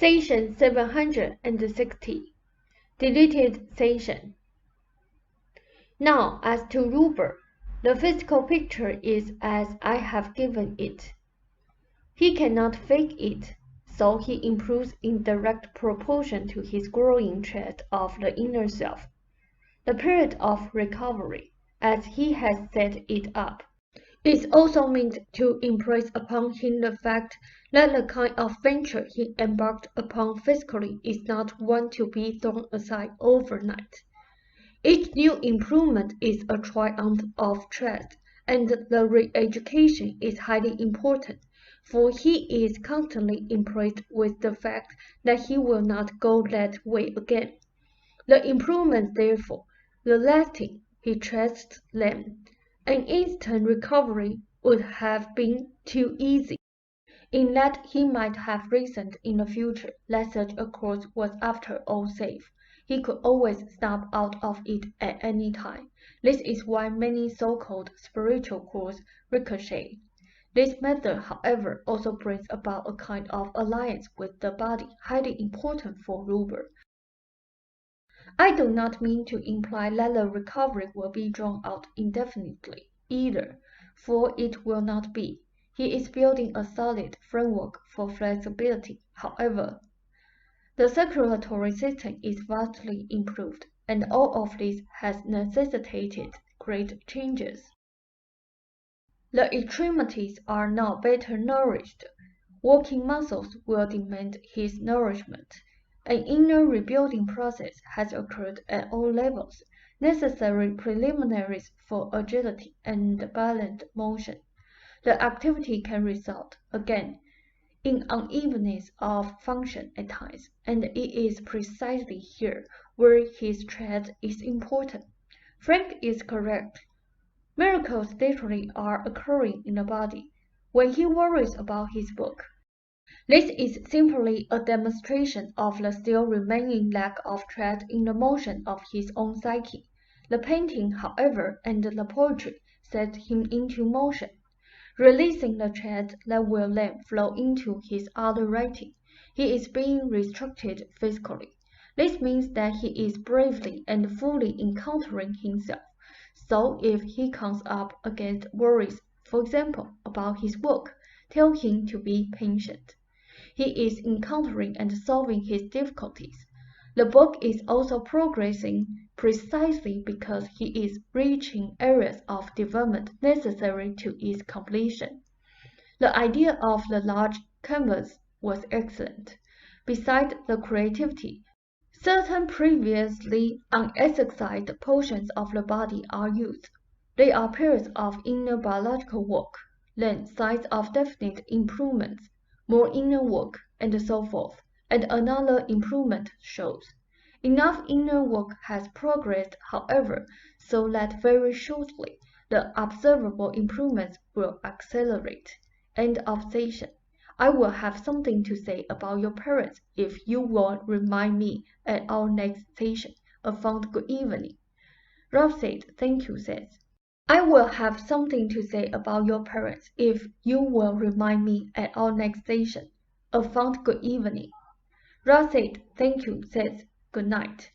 Session 760. Deleted session. Now, as to Ruber, the physical picture is as I have given it. He cannot fake it, so he improves in direct proportion to his growing trait of the inner self. The period of recovery, as he has set it up, is also meant to impress upon him the fact that the kind of venture he embarked upon physically is not one to be thrown aside overnight. Each new improvement is a triumph of trust, and the re-education is highly important, for he is constantly impressed with the fact that he will not go that way again. The improvements, therefore, the lasting, he trusts them. An instant recovery would have been too easy, in that he might have reasoned in the future that such a course was after all safe. He could always snap out of it at any time. This is why many so-called spiritual courses ricochet. This method, however, also brings about a kind of alliance with the body, highly important for Ruber. I do not mean to imply that the recovery will be drawn out indefinitely, either, for it will not be. He is building a solid framework for flexibility, however. The circulatory system is vastly improved, and all of this has necessitated great changes. The extremities are now better nourished. Working muscles will demand his nourishment. An inner rebuilding process has occurred at all levels, necessary preliminaries for agility and balanced motion. The activity can result, again, in unevenness of function at times, and it is precisely here where his tread is important. Frank is correct. Miracles literally are occurring in the body when he worries about his book. This is simply a demonstration of the still remaining lack of thread in the motion of his own psyche. The painting, however, and the poetry set him into motion, releasing the thread that will then flow into his other writing. He is being restructured physically. This means that he is bravely and fully encountering himself. So if he comes up against worries, for example, about his work, tell him to be patient. He is encountering and solving his difficulties. The book is also progressing precisely because he is reaching areas of development necessary to its completion. The idea of the large canvas was excellent. Besides the creativity, certain previously unexercised portions of the body are used. They are periods of inner biological work, then signs of definite improvements, more inner work, and so forth, and another improvement shows. Enough inner work has progressed, however, so that very shortly the observable improvements will accelerate. End of session. I will have something to say about your parents if you will remind me at our next session. A fond good evening. Ralph said, "Thank you, Seth." I will have something to say about your parents if you will remind me at our next session. A fond good evening. Ralph said, "Thank you, Seth. Good night."